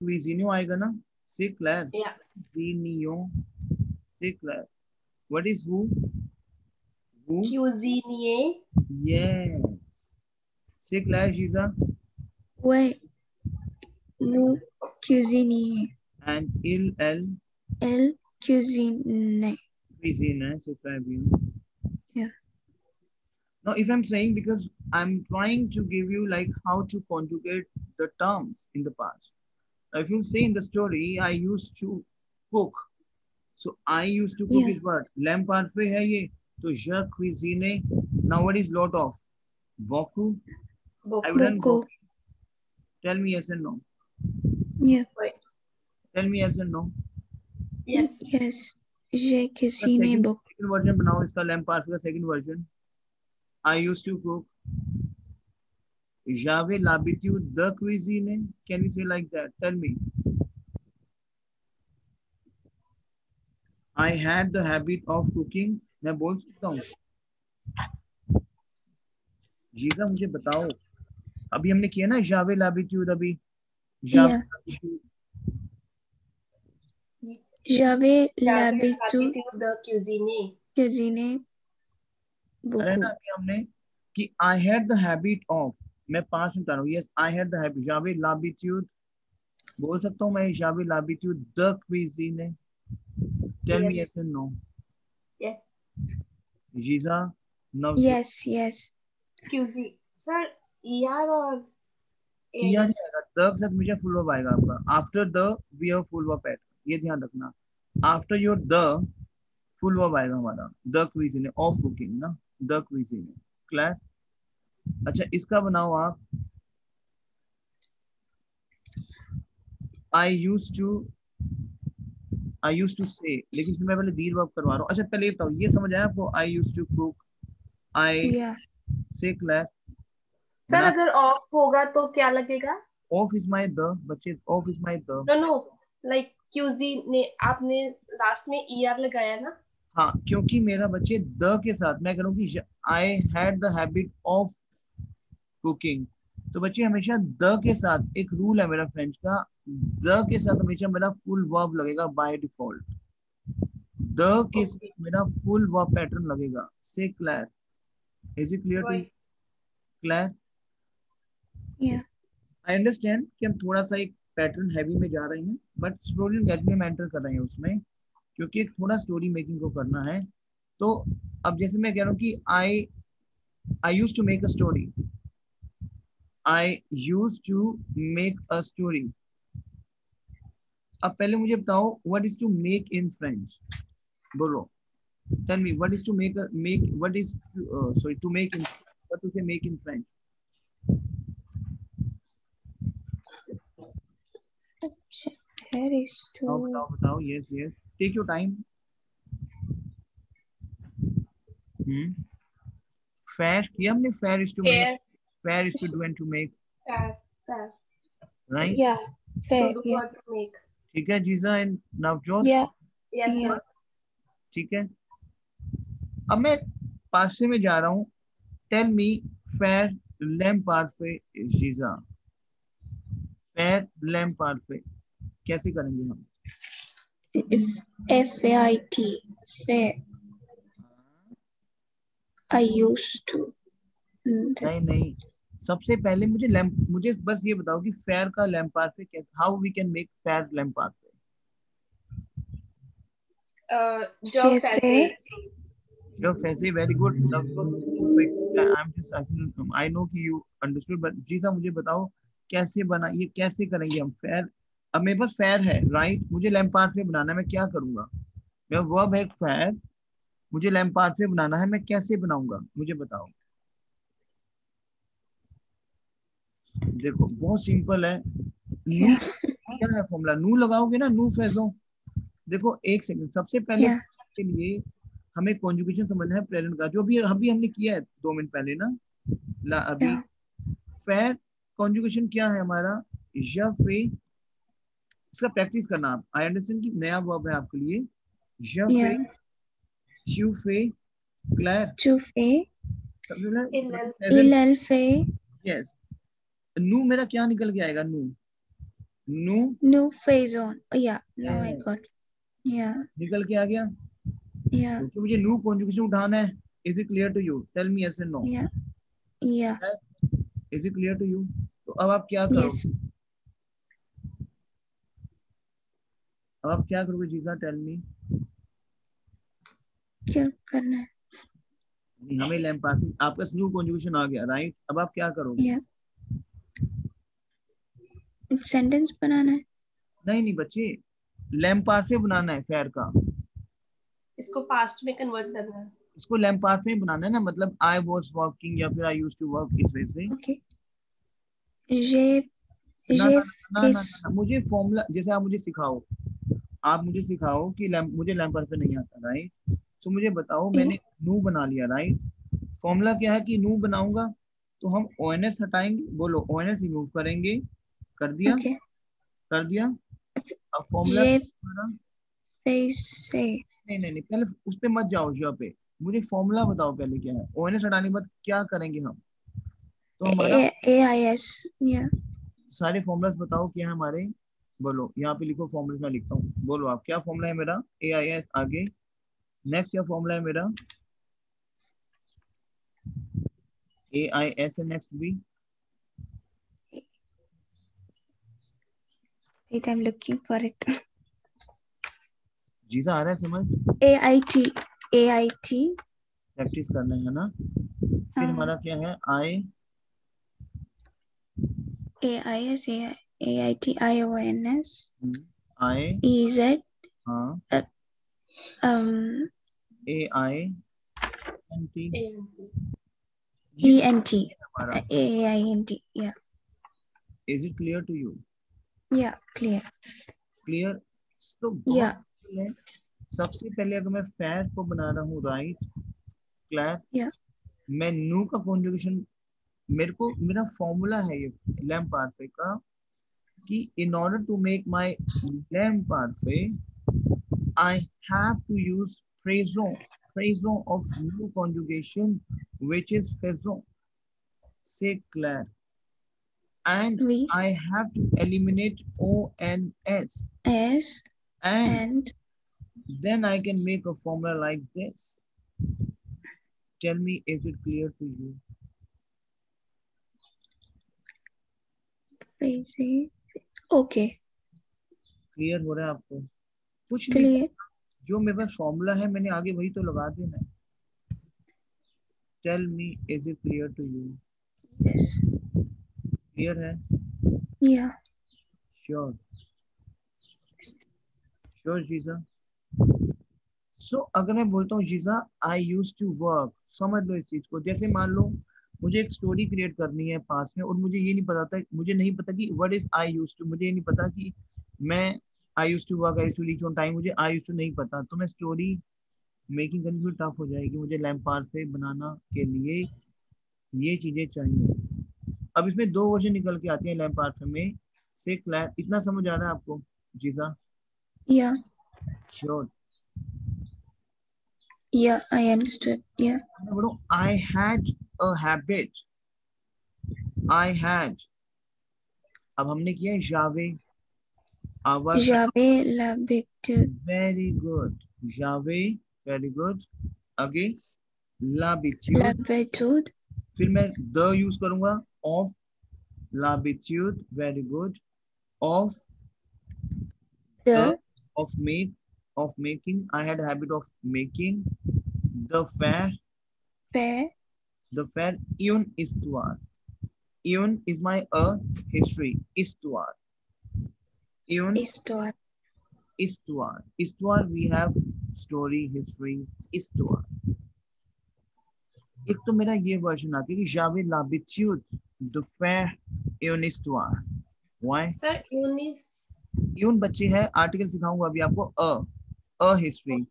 क्विजिनियो आएगा ना, से क्लैर, Yeah. क्विजिनियो, से क्लैर, व्हाट इज वू, वू, Cuisinier. Yes, say clear Jija, Ouais, nous cuisinier. And इल एल, Elle cuisine. cuisine है, से क्लैर भी. Yeah. Now, if I'm saying, because I'm trying to give you like how to conjugate the terms in the past. Now, if you say in the story, I used to cook. So I used to cook Yeah. is what? Lamb parfait hai ye. So je cuisine. Now what is lot of? Beaucoup. I've done Beaucoup. beaucoup. Tell me yes and no. Yeah. Wait. Tell me yes and no. Yes. Yes. J'ai The cuisiné beaucoup. second version बनाओ इसका lamb parfait का second version. I used to cook. J'avais l'habitude de cuisiner. Can we say like that? Tell me. I had the habit of cooking. मैं बोल सकता हूँ. जीजा मुझे बताओ. अभी हमने किया ना j'avais l'habitude अभी. Yeah. J'avais l'habitude de cuisiner. cuisiner अरे ना beaucoup. अभी हमने कि I had the habit of, मैं पांच में बता रहा हूँ. Yes, I had the habit. j'avais l'habitude, बोल सकता हूँ मैं j'avais l'habitude de cuisiner. Tell me Yes. yes and no. Yes. जीजा, Navjot. Yes, yes. Cuisine. Sir, ER or ये AS? नहीं आएगा. द के साथ हमेशा फुल वर्ब आएगा आपका. After the we have full verb pattern. ये ध्यान रखना. After your the full verb आएगा हमारा. द क्विजिने ऑफ कुकिंग ना. The cuisine. क्लियर. अच्छा इसका बनाओ आप. I used to say, लेकिन इसमें मैं पहले दीर वर्ब करवा रहा हूँ. अच्छा पहले ये बताओ, ये समझ आया आपको? I used to cook, I Yeah. say clear. Sir अगर ऑफ होगा तो क्या लगेगा? ऑफ इज माई द. बच्चे ऑफ इज माई द. नो लाइक क्यूजीने आपने लास्ट में ER लगाया ना. हाँ क्योंकि मेरा बच्चे द के साथ मैं करूँ कि I had the habit of cooking. तो बच्चे हमेशा द के साथ एक रूल है मेरा फ्रेंच का. द के साथ हमेशा मेरा फुल वर्ब लगेगा बाय डिफॉल्ट. द के साथ मेरा फुल वर्ब पैटर्न लगेगा. Say clear. Is it clear to you? Clear. Yeah. I understand कि हम थोड़ा सा एक पैटर्न हैवी में जा रहे हैं, बट स्लोली एंड ग्रेजुअली हम एंटर कर रहे हैं उसमें, क्योंकि एक थोड़ा स्टोरी मेकिंग को करना है. तो अब जैसे मैं कह रहा हूँ कि I used to make a story. I used to make a story. अब पहले मुझे बताओ what is to make in French. बोलो. Tell me what is to make what is sorry to make in, what to say make in French. That is बताओ to बताओ बताओ. Yes yes, take your time. फेयर किया हमने. फेयर is to make, Fair. फेयर is to do and to make, Fair. Right. yeah. To Fair. do Yeah. or to make. ठीक है जीजा and Navjot. Yeah. Yes Yeah. sir. ठीक है. अब मैं पासे में जा रहा हूँ. टेल मी फेयर लैम्प पार्फे जीजा. फेयर लैम्प पार्फे कैसे करेंगे हम? F-A-I-T. Fair. I used to. नहीं नहीं, सबसे पहले मुझे बस ये बताओ कि फेयर का लैम्प पार्फे कैसे, हाउ वी कैन मेक फेयर लैम्प पार्फे. Job Cafe. Your face is very good. I'm just asking, I know कि you understood, but जीजा मुझे बताओ कैसे बना, ये कैसे करेंगे हम फेयर. अब मेरे पास फेयर है, राइट. मुझे लैम्प पार्फे बनाना है, मैं क्या करूंगा? मेरा वर्ब है फेयर, मुझे लैम्प पार्फे बनाना है, मैं कैसे बनाऊंगा मुझे बताओ. देखो बहुत सिंपल है. नू क्या है फॉर्मूला? नू लगाओगे ना, नू फैजो. देखो एक सेकंड, सबसे पहले Yeah. के लिए हमें कॉन्जुगेशन समझना है प्रेजेंट का, जो भी अभी हमने किया है 2 मिनट पहले ना. अभी Yeah. फेयर कॉन्जुगेशन क्या है हमारा? या फे. इसका प्रैक्टिस करना आप. आई अंडरस्टैंड कि नया वर्ब है आपके लिए. या फे, Yeah. चू फे, clear. Chufe. Present. Il-el-fe. Yes. नू मेरा क्या निकल के आएगा? नू नु new phase on. Yeah, now I Yes. got. Yeah, निकल के आ गया, yeah, क्योंकि मुझे नु कॉन्जुगेशन उठाना है. Is it clear to you? Tell me yes and no. yeah, yeah. Is it clear to you? तो अब आप क्या Yes. करोगे? अब आप क्या करोगे जीजा? Tell me. क्या करना है? हमें लैम्प पासिंग, आपका न्यू कॉन्जुगेशन आ गया, राइट? अब आप क्या करोगे? Yeah. सेंटेंस बनाना है. नहीं बच्चे, लैम्प पास में बनाना है फेयर का. इसको पास्ट में कन्वर्ट करना है. इसको लैम्प पास में बनाना है ना, मतलब आई वाज वर्किंग या फिर आई यूज्ड टू वर्क, इस वजह से. Okay. ये ना ये ना ना ना ना, फेस. ना. मुझे फॉर्मूला, जैसे आप मुझे सिखाओ, आप मुझे सिखाओ कि मुझे लैम्प पास पे नहीं आता, राइट? सो मुझे बताओ, मैंने नू बना लिया, राइट? फॉर्मूला क्या है कि नू बनाऊंगा तो हम ओएनएस हटाएंगे, बोलो ओएनएस रिमूव करेंगे. कर दिया? Okay. कर दिया. अब फॉर्मूला ये हमारा, फेस से. नहीं, पहले उस पे मत जाओ, जो पे मुझे फॉर्मूला बताओ पहले क्या है. ओएनएस हटाने के बाद क्या करेंगे हम? तो हमारा AIS. Yeah. सारे फॉर्मूलास बताओ क्या है हमारे. बोलो, यहाँ पे लिखो फॉर्मूला, मैं लिखता हूँ. बोलो आप, क्या फॉर्मूला है मेरा? AIS. आगे नेक्स्ट क्या फॉर्मूला है मेरा? AIS है नेक्स्ट भी. Wait, I'm looking for it. जीजा आ रहा है समझ? AIT. AIT. प्रैक्टिस करना है ना. फिर हमारा क्या है? AIS. AIT. IONS. I EZ. हाँ AINT. ENT. हमारा. AINT. Yeah. Is it clear to you? Yeah. Clear. Clear? तो Yeah. बहुत है. सबसे पहले अगर मैं फैर को बना रहा हूँ, राइट? क्लियर? Yeah. मैं नू का कॉन्जुगेशन, मेरे को मेरा फॉर्मूला है ये लैम्प पाथवे का, कि in order to make my lamp pathway I have to use phrasal of new conjugation, which is phrasal. Say Claire. And We. I have to eliminate ONS. S. And then I can make a formula like this. Tell me, is it clear to you? Okay. Clear हो रहा है आपको? कुछ नहीं, Clear. जो मेरे पास formula है मैंने आगे वही तो लगा देना है. Tell me, is it clear to you? Yes. Clear है? Yeah. श्योर? श्योर जीजा? सो अगर मैं बोलता हूँ जीजा आई यूज टू वर्क, समझ लो इस चीज को. जैसे मान लो मुझे एक स्टोरी क्रिएट करनी है पास में, और मुझे ये नहीं पता था, मुझे नहीं पता कि what is I use to, मुझे ये नहीं पता कि मैं I use to work, I use to reach on time, मुझे आई यूज टू नहीं पता, तो मैं स्टोरी मेकिंग करनी थोड़ी टफ हो जाएगी. मुझे लैम्प पाथवे बनाना के लिए ये चीजें चाहिए. अब इसमें दो वर्जन निकल के आते हैं लैम्प पाथवे में. से क्लैर, इतना समझ आ रहा है आपको जीजा? Yeah. Sure? Yeah. I understood. Yeah. बोलो I had a habit. I had. अब हमने किया जावे. Our Jave l'habitude. very good. जावे, very good. आगे l'habitude. L'habitude. फिर मैं the यूज करूंगा. Of l'habitude, very good. Of The. of making. I had a habit of making. The fair. Fair. The fair. Ion histoire. Ion is my history. Histoire. Ion Histoire. histoire. Histoire, we have story, history, histoire. एक तो मेरा ये version आता है कि j'avais l'habitude de faire une histoire. Why? Sir यूनिस. यून बच्चे है, आर्टिकल सिखाऊंगा अभी आपको. अ हिस्ट्री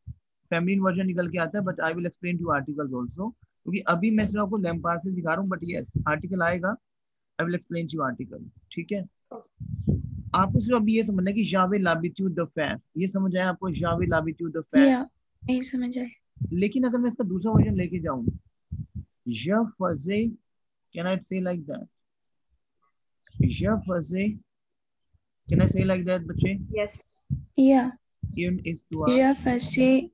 फेमिनिन वर्जन निकल के आता है, but I will explain to articles also, क्योंकि अभी मैं सिर्फ आपको लैम्प पाथवे सिखा रहा हूँ, बट यस आर्टिकल आएगा. I will explain to article. ठीक है? आपको सिर्फ अभी ये समझना है कि j'avais l'habitude de faire. ये समझ आया आपको? j'avais l'habitude de faire. Yeah. नहीं समझ आए. लेकिन अगर मैं इसका दूसरा वर्जन लेके जाऊं, je faisais, can I say like that? Je faisais Can I say like that, बच्चे? Yes. Yeah. In istuar, Je faisais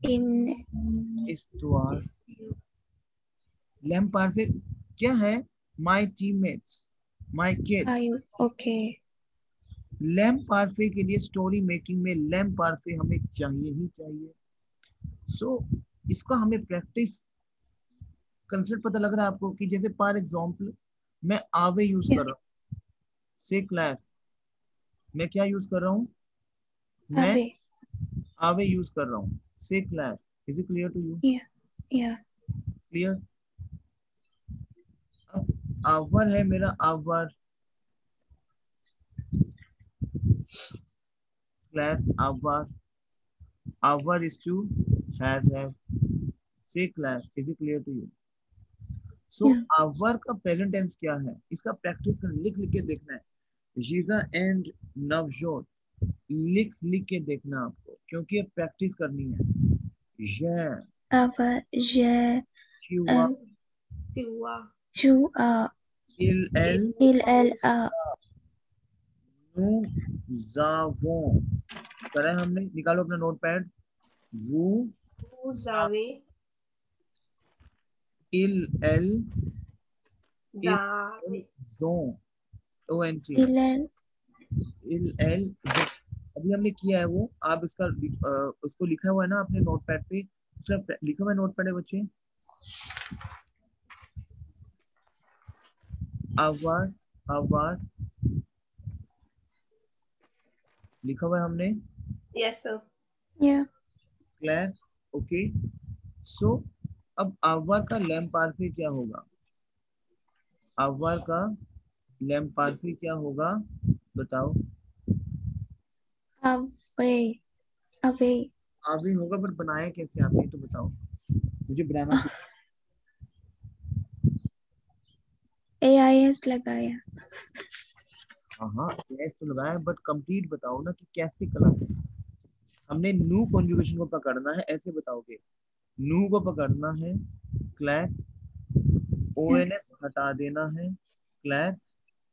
in istuar. Lem parfait क्या है? My teammates, my kids. आयु. Okay. लैम पार्फे के लिए story making में lamb पार्फे हमें चाहिए ही चाहिए. सो इसका हमें प्रैक्टिस कंसेप्ट पता लग रहा है आपको कि जैसे फॉर एग्जांपल मैं आवे यूज कर रहा हूँ. से क्लैर, मैं क्या यूज कर रहा हूँ? मैं Ave. आवे यूज कर रहा हूँ. से क्लैर. Is it clear to you? Yeah. Yeah. Clear. अब आवर है मेरा आवर. क्लैर आवर. आवर इज टू हैज हैव. से क्लैर. Is it clear to you? So Yeah. आवर का प्रेजेंट टेंस क्या है? इसका प्रैक्टिस कर लिख लिख के देखना है. जीजा एंड नवजोत, लिख लिख के देखना आपको, क्योंकि अब प्रैक्टिस करनी है. ये Ava. Je. चिवा, Tua. Tu. इल एल Il. Elle. A. नु जावों. करें हमने. निकालो अपना नोटपैड. वो Vous avez. इल एल Zave. जों. O N T. Il. Elle. इल एल. अभी हमने किया है वो. आप इसका उसको लिखा हुआ है ना अपने नोटपैड पे. उसका लिखा हुआ है नोटपैड है बच्चे. आवाज आवाज लिखा हुआ है हमने. Yes, sir. Yeah. Clear. Okay. So अब आवार का लैम्प पार्फे क्या होगा? आवार का लैम्प पार्फे क्या होगा? बताओ. Away. Away. आवे होगा, पर बनाया कैसे आपने तो बताओ. मुझे बनाना. AIS लगाया. हाँ यस तो लगाया, बट कंप्लीट बताओ ना कि कैसे कला है. हमने न्यू कॉन्जुगेशन को पकड़ना है. ऐसे बताओगे. न्यू को पकड़ना है. क्लैर. ओएनएस हटा देना है. क्लैर.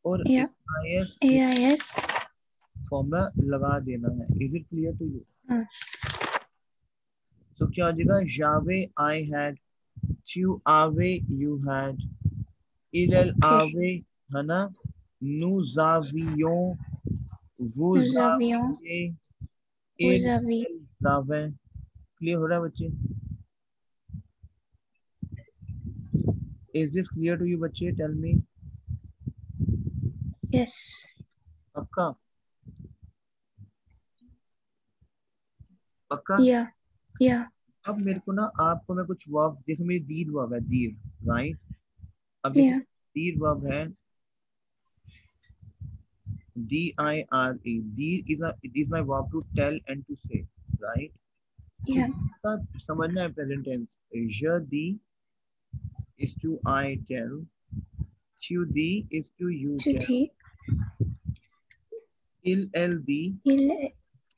और Yeah. AIS AIS. फॉर्मूला लगा देना है. Is it clear to you? हाँ. सो क्या हो जाएगा? जावे आई हैड. चू आवे यू हैड. इलल Okay. आवे है ना. नु जावियों. वो Nous avions. जाविये. Vous avez. इल जावे. क्लियर हो रहा है बच्चे? Is this clear to you बच्चे? Tell me. Yes. पक्का? पक्का. Yeah. Yeah. अब मेरे को ना आपको मैं कुछ वर्ब, जैसे मेरी दीर वर्ब है. दीर. राइट. अब जैसे Yeah. दीर वर्ब है. DIRE. Deer is my verb to tell and to say. Right. Yeah. तो समझना है प्रेजेंट टेंस. य दी is to I tell. Chew the is to you To tell. the. Il the. Il.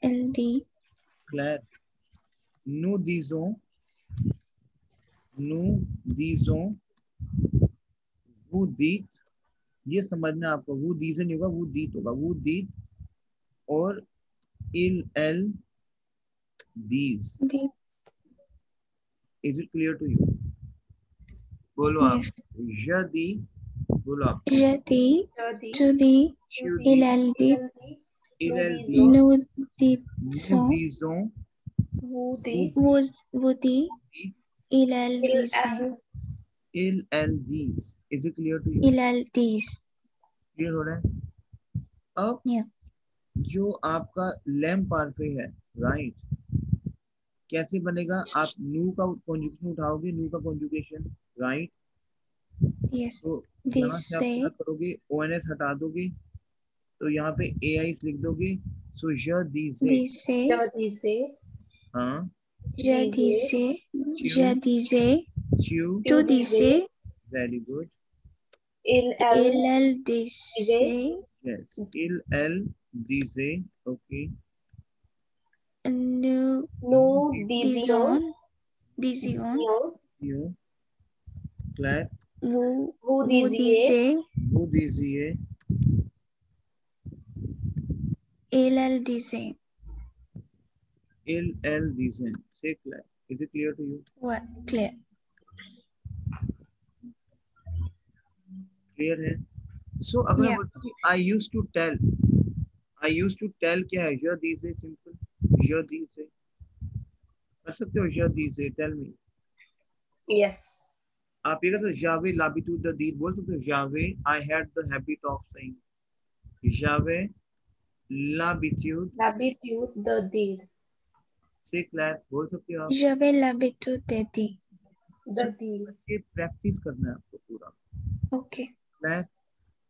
Elle dit. Claire. Nous disons. Nous disons. Vous dites. ये समझना आपको. वो these नहीं होगा, वो दीत होगा. वो दीत. और il el these. The. Is it clear to you? बोलो आप. Yes. य दी. बोलो आप. Je dis. Jodi. Tu dis. Chew Il. The. Elle dit. Il el Nous the. Nous Nous disons. disons. Vous dites. Vous dit. Il. Elle Il dit. elle. Il el these. Is it clear to you? Il. Elle dit. Clear हो रहा है? अब Yeah. जो आपका lamp पार्फे है. Right. कैसे बनेगा? आप न्यू का कॉन्जुगेशन उठाओगे. न्यू का कॉन्जुगेशन. राइट. Yes. तो They यहाँ से आप क्या say. करोगे? ONS हटा दोगे. तो यहाँ पे AI लिख दोगे. सो य दी से. They say. Jodi se. हाँ. Je disais. Je disais. Chew. Tu disais. Very good. Il elle. Il. Elle disait. Yes. Il el disait. Okay. Nous Nous disions. disions. You. Claire. Vous Vous disiez. disiez. Vous disiez. LL design. LL design. Say clear. Is it clear to you? What? Clear. Clear है? So अगर मैं Yeah. बोलता हूँ I used to tell क्या है? Je disais simple. Je disais. कर सकते हो je disais? Tell me. Yes. आप ये कहते हो J'avais l'habitude de dire, बोल सकते हो J'avais I had the habit of saying. J'avais l'habitude. L'habitude de dire. से क्लैप बोल सकते हो आप. J'avais l'habitude de dire. De dire. ये प्रैक्टिस करना है आपको पूरा. Okay. क्लैप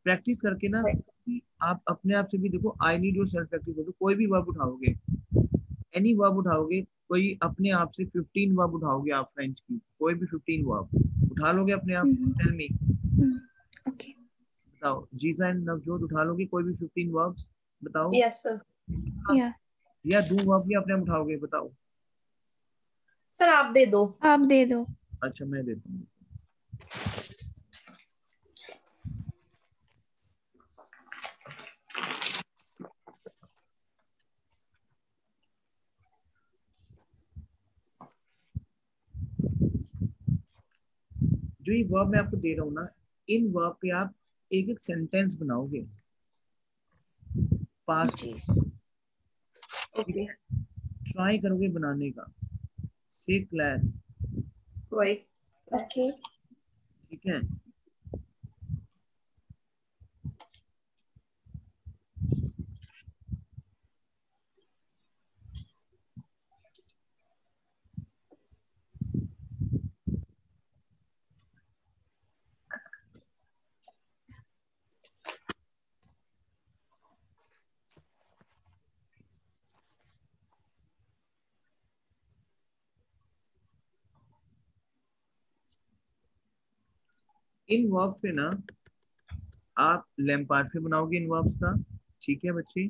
प्रैक्टिस करके ना कि आप अपने आप से भी देखो. I need your self practice. तो कोई भी वर्ब उठाओगे, एनी वर्ब उठाओगे, कोई अपने आप से 15 वर्ब उठाओगे आप फ्रेंच की, कोई भी 15 वर्ब उठा लोगे अपने आप. Tell me. Okay. बताओ. जीजा एंड नवजोत उठा लोगे कोई भी 15 वर्ब्स? बताओ. Yes, sir. Yeah. या दो वर्ब भी अपने आप उठाओगे? बताओ. सर आप दे दो. आप दे दो. अच्छा मैं देता हूँ. जो ये वर्ब मैं आपको दे रहा हूँ ना, इन वर्ब पे आप एक एक सेंटेंस बनाओगे पास्ट. ओके. ट्राई करोगे बनाने का. से क्लास. वही. Okay. ठीक है. इन वर्ब पे ना आप लैम्पार्फे बनाओगे इन वर्ब्स का. ठीक है बच्चे.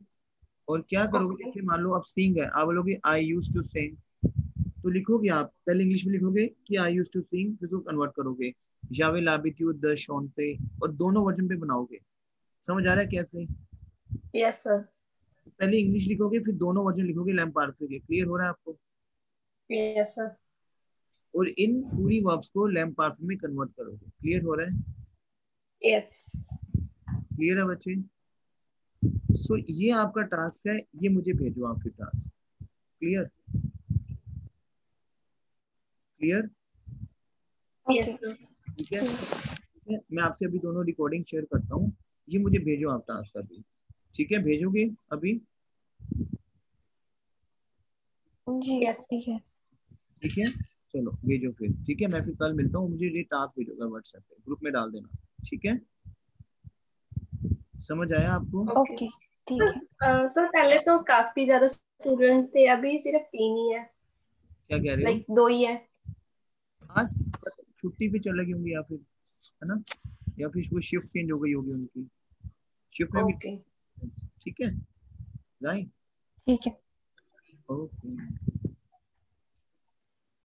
और क्या करोगे, जैसे मान लो आप सिंग है, आप बोलोगे आई यूज्ड टू सिंग, तो लिखोगे आप पहले इंग्लिश में लिखोगे कि आई यूज्ड टू सिंग, फिर उसको कन्वर्ट करोगे जावे लाबिट्यूड द शॉन पे, और दोनों वर्जन पे बनाओगे. समझ आ रहा है कैसे? Yes sir. पहले इंग्लिश लिखोगे फिर दोनों वर्जन लिखोगे लैम्पार्फे के. क्लियर हो रहा है आपको? Yes sir. और इन पूरी वर्ब्स को लैम्पार्फे में कन्वर्ट करोगे. क्लियर हो रहा है? यस. क्लियर है बच्चे? सो ये आपका टास्क है, ये मुझे भेजो आपके task. Clear? Clear? Yes sir. ठीक है. मैं आपसे अभी दोनों रिकॉर्डिंग शेयर करता हूँ, ये मुझे भेजो आप टास्क अभी. ठीक है, भेजोगे अभी? जी. यस. ठीक है. ठीक है, चलो भेजो फिर. ठीक है, मैं फिर कल मिलता हूँ. मुझे ये टास्क भेजोगा व्हाट्सएप पे, ग्रुप में डाल देना. ठीक है, समझ आया आपको? ओके. ठीक है. सर पहले तो काफी ज्यादा स्टूडेंट थे, अभी सिर्फ 3 ही है. क्या कह रहे हो? लाइक 2 ही है. आज छुट्टी पे चले गए होंगे या फिर, है ना, या फिर वो शिफ्ट चेंज हो गई होगी उनकी. शिफ्ट में भी. ओके. ठीक है, राइट. ठीक है. ओके.